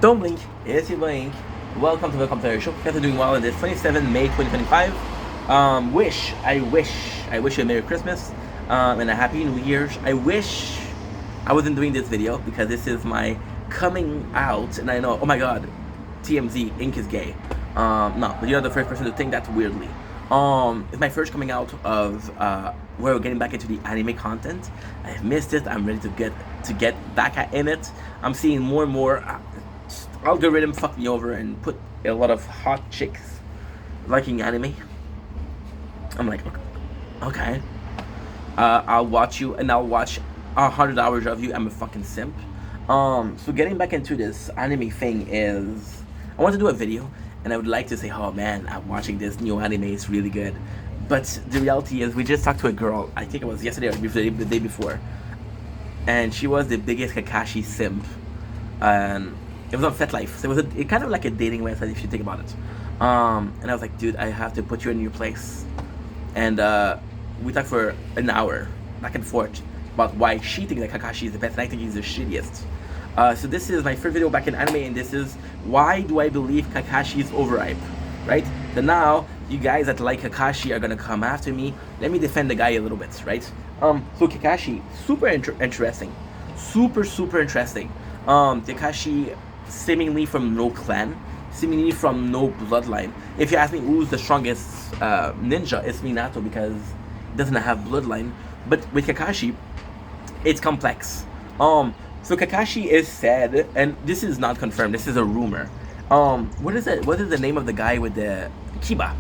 Don't blink, it's your blink. Welcome to our show. Guys are doing well in this 27 May 2025. I wish you a Merry Christmas and a Happy New Year's. I wish I wasn't doing this video because this is my coming out, and I know, oh my god, TMZ, Ink is gay. No, but you're the first person to think that weirdly. It's my first coming out of where we're getting back into the anime content. I've missed it. I'm ready to get back in it. I'm seeing more and more algorithm fuck me over and put a lot of hot chicks liking anime. I'm like, okay, I'll watch you and I'll watch 100 hours of you. I'm a fucking simp. So getting back into this anime thing is, I want to do a video and I would like to say, oh man, I'm watching this new anime, it's really good. But the reality is, we just talked to a girl, I think it was yesterday or the day before, and she was the biggest Kakashi simp. And it was on FetLife, so it kind of like a dating website if you think about it. And I was like, dude, I have to put you in your place. And we talked for an hour, back and forth, about why she thinks that Kakashi is the best, and I think he's the shittiest. So this is my first video back in anime, and this is why do I believe Kakashi is overhyped, right? So now, you guys that like Kakashi are gonna come after me. Let me defend the guy a little bit, right? So Kakashi, super interesting. Super interesting. Kakashi, seemingly from no clan, seemingly from no bloodline. If you ask me who's the strongest ninja, it's Minato, because he doesn't have bloodline. But with Kakashi, it's complex. So Kakashi is said, and this is not confirmed, this is a rumor. What is it? What is the name of the guy with the Kiba?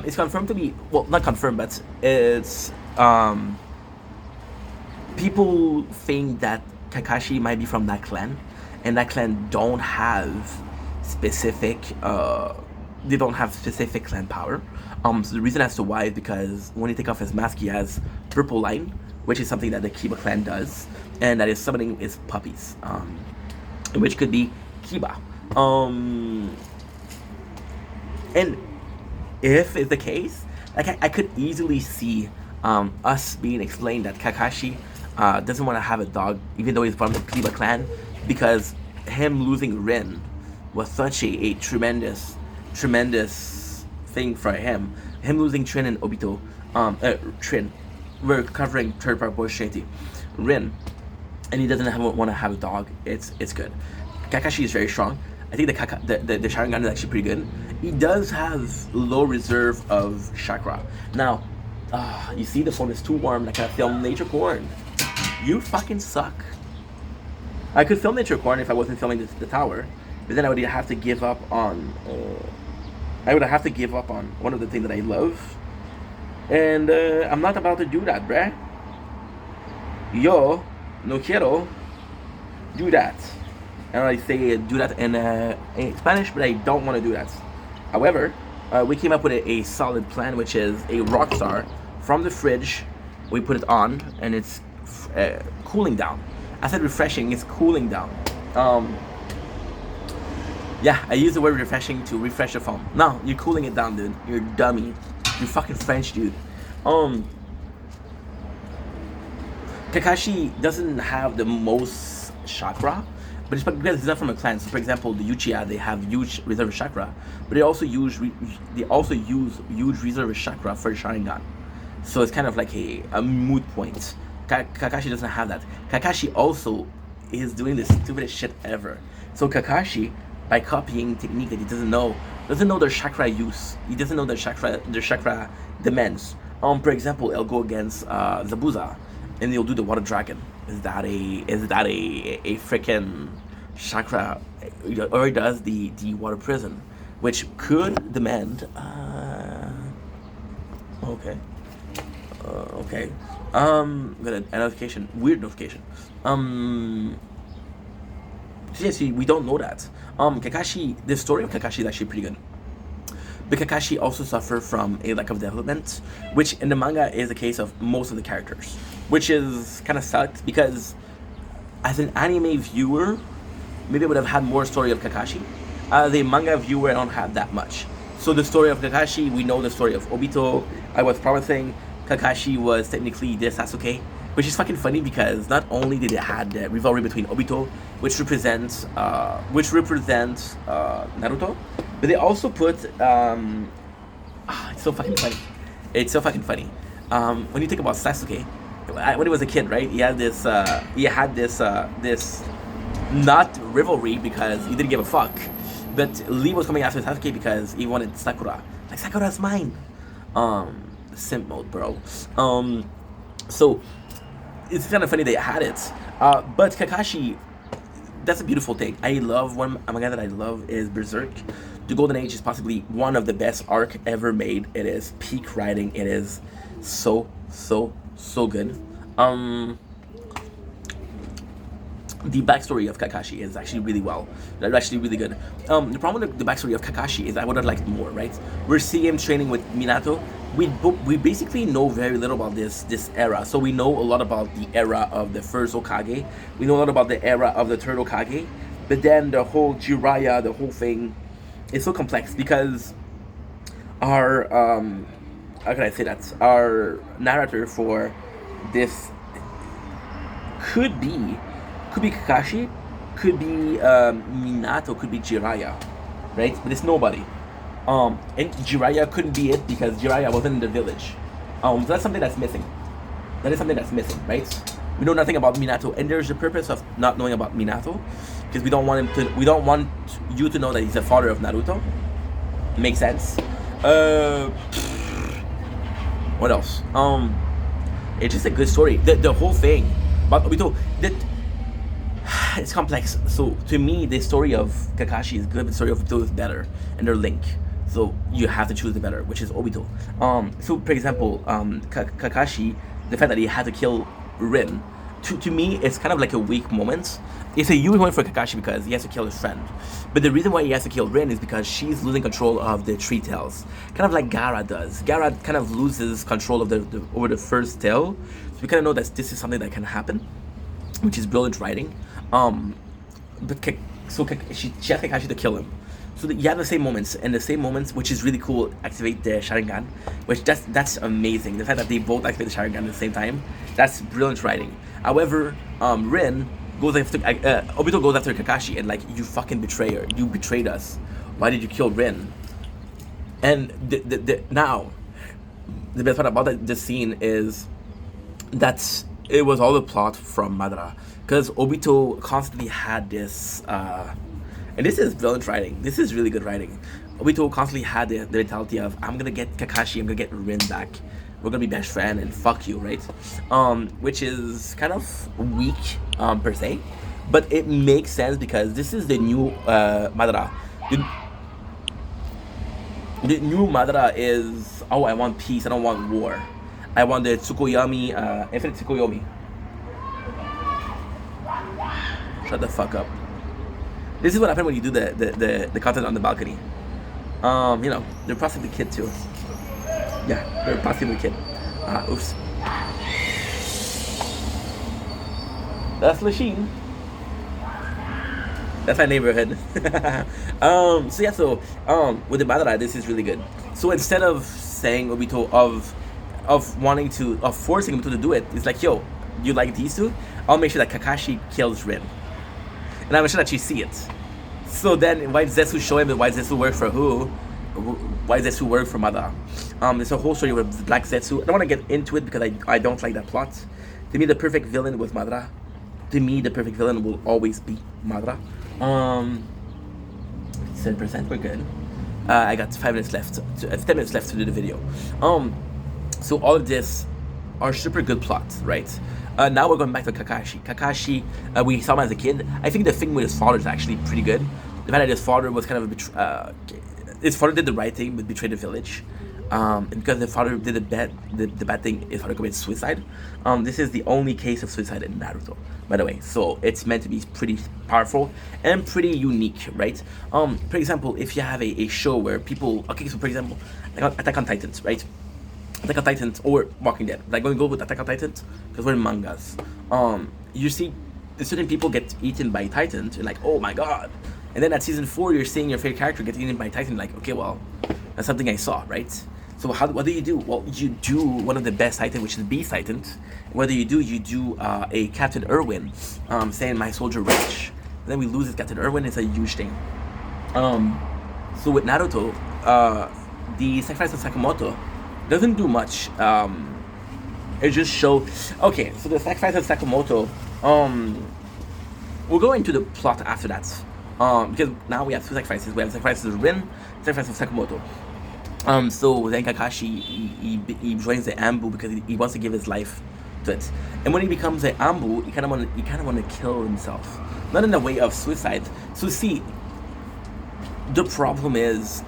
It's confirmed to be, well, not confirmed, but it's people think that Kakashi might be from that clan, and that clan don't have specific clan power. So the reason as to why is because when you take off his mask, he has purple line, which is something that the Kiba clan does, and that is summoning his puppies, which could be Kiba. And if it's the case, like I could easily see us being explained that Kakashi doesn't want to have a dog, even though he's from the Kiba clan, because him losing Rin was such a tremendous thing for him. Him losing Trin and Obito, Trin, we're covering third part bullshitty, Rin, and he doesn't want to have a dog. It's good. Kakashi is very strong. I think the Sharingan is actually pretty good. He does have low reserve of chakra. Now, you see the phone is too warm. I can't film Nature Corn. You fucking suck. I could film Nature Corn if I wasn't filming the tower, but then I would have to give up on. I would have to give up on one of the things that I love, and I'm not about to do that, bruh. Yo no quiero do that. And I say do that in Spanish, but I don't want to do that. However, we came up with a solid plan, which is a rock star from the fridge. We put it on, and it's cooling down. I said refreshing, it's cooling down. Yeah, I use the word refreshing to refresh the phone. No, you're cooling it down, dude. You're a dummy. You're fucking French, dude. Kakashi doesn't have the most chakra, but it's because he's not from a clan. So, for example, the Uchiha, they have huge reserve chakra, but they also use huge reserve chakra for Sharingan. So it's kind of like a moot point. Kakashi doesn't have that. Kakashi also is doing the stupidest shit ever. So Kakashi, by copying technique that he doesn't know their chakra use. He doesn't know their chakra demands. For example, he'll go against Zabuza, and he'll do the water dragon. Is that a freaking chakra? Or he does the water prison, which could demand. Okay. Got a notification. Weird notification. So yeah, see, we don't know that. Kakashi. The story of Kakashi is actually pretty good. But Kakashi also suffered from a lack of development, which in the manga is the case of most of the characters, which is kind of sucks because as an anime viewer, maybe I would have had more story of Kakashi. As a manga viewer, I don't have that much. So the story of Kakashi, we know the story of Obito. I was promising Kakashi was technically the Sasuke, which is fucking funny because not only did it had the rivalry between Obito, which represents Naruto, but they also put it's so fucking funny. It's so fucking funny. When you think about Sasuke, when he was a kid, right? He had this this not rivalry because he didn't give a fuck, but Lee was coming after Sasuke because he wanted Sakura. Like, Sakura's mine. Simp mode, bro. So it's kind of funny they had it. But Kakashi, that's a beautiful thing. I love one manga that I love is Berserk. The Golden Age is possibly one of the best arc ever made. It is peak writing. It is so good. The backstory of Kakashi is actually really well. They're actually really good. The problem with the backstory of Kakashi is I would have liked more, right? We're seeing him training with Minato. We basically know very little about this era. So we know a lot about the era of the first Hokage. We know a lot about the era of the third Hokage. But then the whole Jiraiya, the whole thing, is so complex because our how can I say that? Our narrator for this could be Kakashi, could be Minato, could be Jiraiya, right? But it's nobody. And Jiraiya couldn't be it because Jiraiya wasn't in the village. So that's something that's missing. That is something that's missing, right? We know nothing about Minato, and there's the purpose of not knowing about Minato, because we don't want him to. We don't want you to know that he's the father of Naruto. Makes sense. What else? It's just a good story. The whole thing, but Obito, that it's complex. So to me, the story of Kakashi is good, but the story of Obito is better, and they're linked. So you have to choose the better, which is Obito. So for example, Kakashi, the fact that he had to kill Rin, to me, it's kind of like a weak moment. It's a huge moment for Kakashi because he has to kill his friend. But the reason why he has to kill Rin is because she's losing control of the three tails. Kind of like Gaara does. Gaara kind of loses control of over the first tail. So we kind of know that this is something that can happen, which is brilliant writing. But she has Kakashi to kill him. So you have the same moments, and the same moments, which is really cool, activate the Sharingan, which that's amazing. The fact that they both activate the Sharingan at the same time, that's brilliant writing. However, Rin goes after Obito goes after Kakashi and like, you fucking betrayer, you betrayed us. Why did you kill Rin? And now, the best part about this scene is that it was all a plot from Madara, because Obito constantly had this. And this is brilliant writing. This is really good writing. Obito constantly had the mentality of, I'm gonna get Kakashi, I'm gonna get Rin back. We're gonna be best friend and fuck you, right? Which is kind of weak per se, but it makes sense because this is the new Madara. The new Madara is, oh, I want peace, I don't want war. I want the Tsukuyomi, infinite Tsukuyomi. Shut the fuck up. This is what happened when you do the content on the balcony. You know, they're possibly kid too. Yeah, they're possibly kid. Oops. That's Lachine. That's my neighborhood. So yeah, so with the Madara, this is really good. So instead of saying Obito of forcing Obito to do it, it's like, yo, you like these two? I'll make sure that Kakashi kills Rin. And I'm sure that you see it. So then, why does Zetsu show him? And why does Zetsu work for who? Why does Zetsu work for Madara? There's a whole story with Black Zetsu. I don't want to get into it because I don't like that plot. To me, the perfect villain was Madara. To me, the perfect villain will always be Madara. 7%, we're good. I got 5 minutes left. 10 minutes left to do the video. So all of this are super good plots, right? Now we're going back to Kakashi. Kakashi, we saw him as a kid. I think the thing with his father is actually pretty good. The fact that his father was kind of his father did the right thing but betrayed the village. And because the father did the bad thing, his father committed suicide. This is the only case of suicide in Naruto, by the way. So it's meant to be pretty powerful and pretty unique, right? For example, if you have a show where people, okay, so for example, Attack on Titans, right? Attack on Titans or Walking Dead. Like, going to go with Attack on Titans because we're in mangas. You see certain people get eaten by Titans. You're like, oh my god. And then at season 4, you're seeing your favorite character get eaten by Titan. Like, okay, well, that's something I saw, right? So what do you do? Well, you do one of the best items, which is Beast Titan. Whether you do a Captain Irwin, saying my soldier rich. Then we lose this Captain Irwin. It's a huge thing. So with Naruto, the sacrifice of Sakamoto doesn't do much. It just shows. Okay, so the sacrifice of Sakamoto. We'll go into the plot after that. Because now we have two sacrifices. We have the sacrifices of Rin, sacrifice of Sakamoto. So then Kakashi he joins the Ambu because he wants to give his life to it. And when he becomes an Ambu, he kind of want to kill himself, not in the way of suicide. So see, the problem is,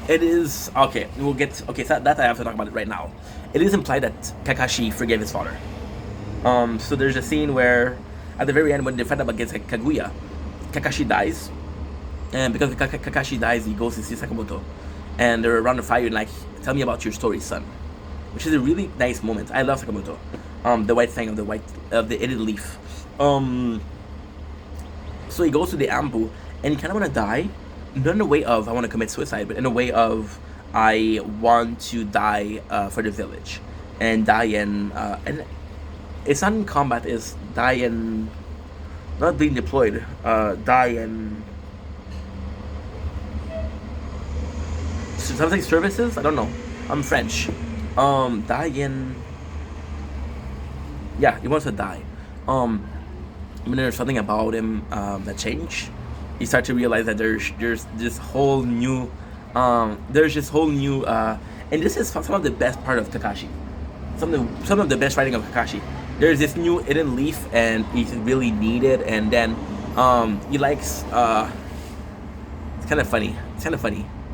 it is okay. We'll get okay. So that I have to talk about it right now. It is implied that Kakashi forgave his father. So there's a scene where at the very end when they fight up against Kaguya, Kakashi dies, and because Kakashi dies, he goes to see Sakamoto. And they're around the fire and like, tell me about your story, son. Which is a really nice moment. I love Sakamoto. The white thing of the Idid leaf. So he goes to the Ambu and he kind of want to die, not in a way of I want to commit suicide, but in a way of I want to die for the village, and die in and it's not in combat. It's die in not being deployed. Die in something services. I don't know. I'm French. Die in. Yeah, he wants to die. When there's something about him that changed, you start to realize that there's this whole new, and this is some of the best part of Kakashi. Some of the best writing of Kakashi. There's this new hidden leaf, and he's really needed. And then he likes. It's kind of funny. It's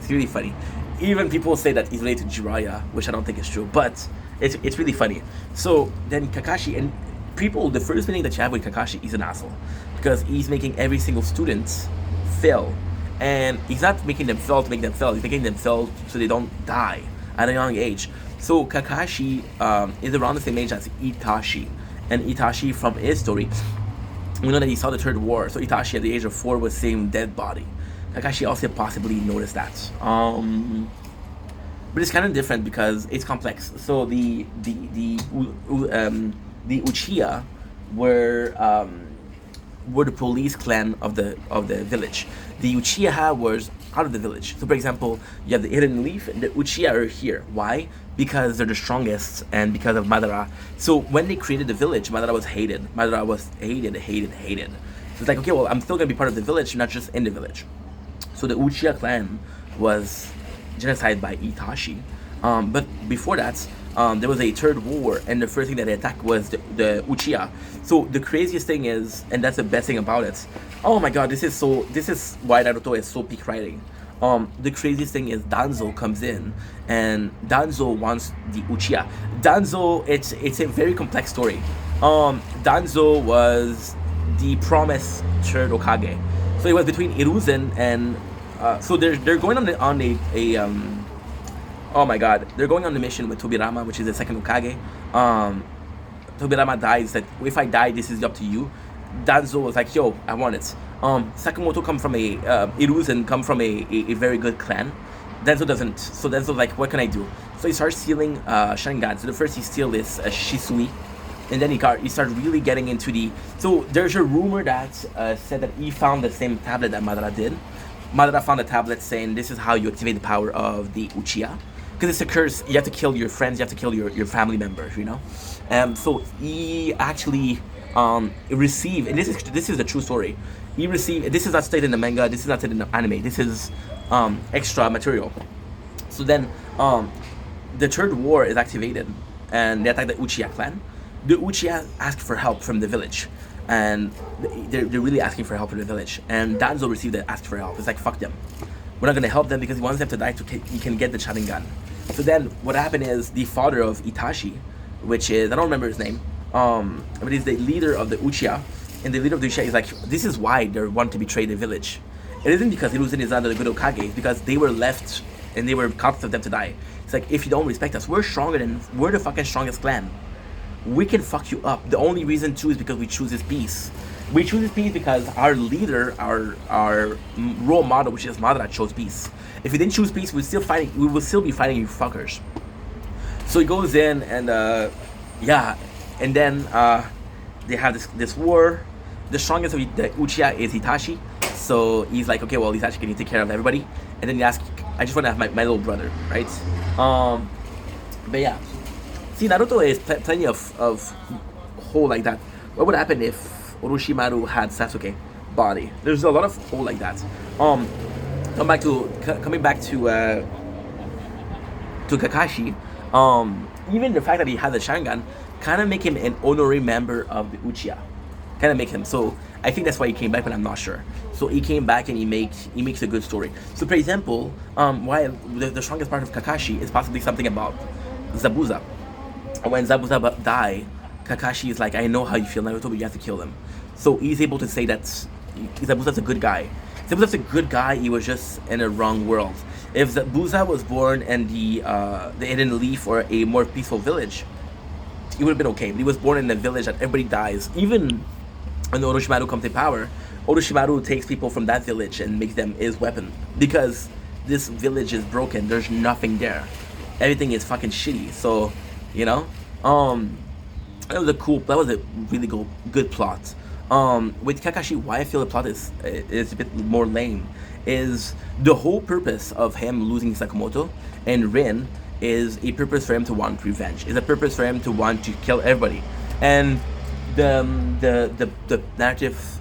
really funny. Even people say that he's related to Jiraiya, which I don't think is true, but it's really funny. So then Kakashi, and people, the first meeting that you have with Kakashi, he's an asshole because he's making every single student fail, and he's not making them fail to make them fail. He's making them fail so they don't die at a young age. So Kakashi is around the same age as Itachi, and Itachi, from his story, we know that he saw the Third War. So Itachi at the age of 4 was seeing dead body. Kakashi also possibly noticed that. But it's kind of different because it's complex. So the Uchiha were the police clan of the village. The Uchiha was out of the village. So for example, you have the Hidden Leaf, and the Uchiha are here. Why? Because they're the strongest, and because of Madara. So when they created the village, Madara was hated. Madara was hated. So it's like, okay, well, I'm still gonna be part of the village, not just in the village. So the Uchiha clan was genocide by Itachi. But before that, there was a third war, and the first thing that they attacked was the Uchiha. So the craziest thing is, and that's the best thing about it. Oh my god, this is why Naruto is so peak writing. The craziest thing is Danzo comes in, and Danzo wants the Uchiha. Danzo, it's a very complex story. Danzo was the promised third Hokage. So it was between Hiruzen and so they're going on oh my god, they're going on the mission with Tobirama, which is the second Hokage. Tobirama dies, that if I die, this is up to you. Danzo was like, yo, I want it. Sakamoto come from Hiruzen come from a very good clan. Danzo doesn't. So Danzo's like, what can I do? So he starts stealing Sharingan. So the first he steals is Shisui. And then he started really getting into the. So there's a rumor that said that he found the same tablet that Madara did. Madara found a tablet saying this is how you activate the power of the Uchiha. Because it's a curse, you have to kill your friends, you have to kill your family members, you know? So he actually received, and this is the true story. He received, this is not stated in the manga, this is not stated in the anime, this is extra material. So then the third war is activated, and they attack the Uchiha clan. The Uchiha asked for help from the village, and they're really asking for help from the village. And Danzo received the ask for help. It's like, fuck them. We're not gonna help them because he wants them to die so he can get the Sharingan. So then what happened is the father of Itachi, which is, I don't remember his name, but he's the leader of the Uchiha. And the leader of the Uchiha is like, this is why they want to betray the village. It isn't because Hiruzen is not a good Hokage, it's because they were left and they were confident of them to die. It's like, if you don't respect us, we're the fucking strongest clan. We can fuck you up. The only reason too is because we choose this peace. We choose peace because our leader, our role model, which is Madara, chose peace. If we didn't choose peace, we will still be fighting you fuckers. So he goes in and yeah, and then they have this war. The strongest of the Uchiha is Itachi. So he's like, okay, well, Itachi can take care of everybody. And then he asks, I just want to have my little brother, right? But yeah, see, Naruto is plenty of hole like that. What would happen if Orochimaru had Sasuke body? There's a lot of hole like that. Coming back to Kakashi, even the fact that he had the Sharingan kind of make him an honorary member of the Uchiha. Kind of make him. So I think that's why he came back, but I'm not sure. So he came back and he makes a good story. So for example, why the strongest part of Kakashi is possibly something about Zabuza. When Zabuza died, Kakashi is like, I know how you feel, Naruto, but you have to kill him. So he's able to say that Zabuza's a good guy. Zabuza's a good guy, he was just in a wrong world. If Zabuza was born in the Hidden Leaf or a more peaceful village, he would have been okay. But he was born in a village that everybody dies. Even when Orochimaru comes to power, Orochimaru takes people from that village and makes them his weapon. Because this village is broken, there's nothing there. Everything is fucking shitty. So, you know, that was a really good plot. With Kakashi, why I feel the plot is a bit more lame is the whole purpose of him losing Sakamoto and Rin is a purpose for him to want revenge. Is a purpose for him to want to kill everybody. And the narrative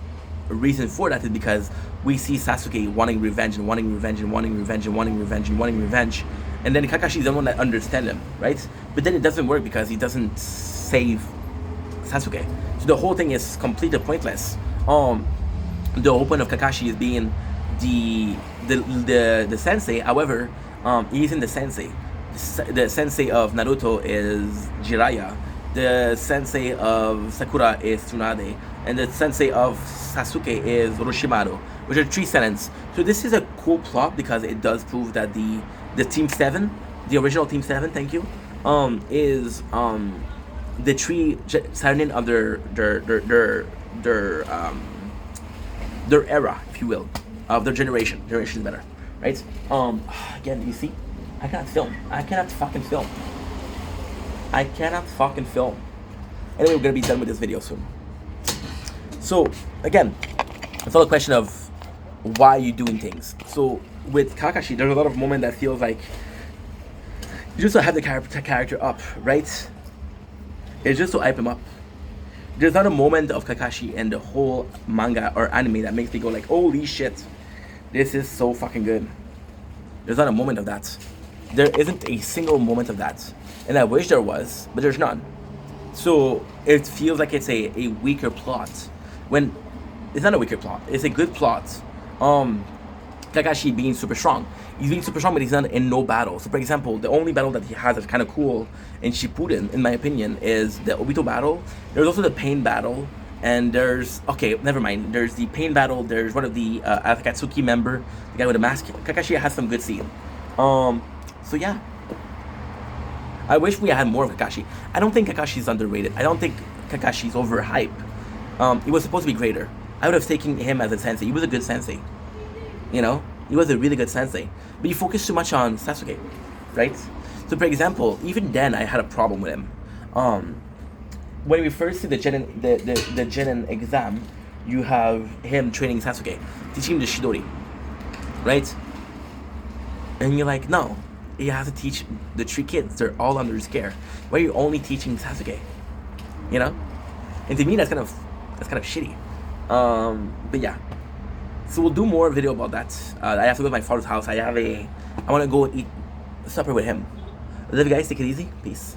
reason for that is because we see Sasuke wanting revenge and wanting revenge and wanting revenge and wanting revenge and wanting revenge. And then Kakashi is the one that understands him, right? But then it doesn't work because he doesn't save Sasuke. So the whole thing is completely pointless. The whole point of Kakashi is being the sensei. However, he isn't the sensei. The sensei of Naruto is Jiraiya. The sensei of Sakura is Tsunade. And the sensei of Sasuke is Orochimaru, which are 3 sentences. So this is a cool plot because it does prove that the Team 7, the original Team 7, thank you, is the 3 Sanin of their era, if you will, of their generation. Generation is better, right? Again, you see, I cannot film. I cannot fucking film. Anyway, we're gonna be done with this video soon. So again, it's all a question of why you're doing things. So with Kakashi, there's a lot of moments that feels like you just to have the character up, right? It's just to hype him up. There's not a moment of Kakashi in the whole manga or anime that makes me go like, holy shit, this is so fucking good. There's not a moment of that. There isn't a single moment of that. And I wish there was, but there's none. So it feels like it's a weaker plot. When it's not a weaker plot, it's a good plot. Kakashi being super strong. He's being super strong, but he's not in no battle. So for example, the only battle that he has that's kind of cool in Shippuden, in my opinion, is the Obito battle. There's also the Pain battle, and there's, okay, never mind. There's the Pain battle, there's one of the Akatsuki member, the guy with the mask. Kakashi has some good scene. So yeah. I wish we had more of Kakashi. I don't think Kakashi's underrated. I don't think Kakashi's overhyped. He was supposed to be greater. I would have taken him as a sensei. He was a good sensei. You know? He was a really good sensei. But you focus too much on Sasuke. Right? So for example, even then I had a problem with him. When we first see the Genin exam, you have him training Sasuke, teaching him the Shidori. Right? And you're like, no. He has to teach the 3 kids. They're all under his care. Why are you only teaching Sasuke? You know? And to me, that's kind of shitty. But yeah. So we'll do more video about that. I have to go to my father's house. I want to go eat supper with him. Love you guys. Take it easy. Peace.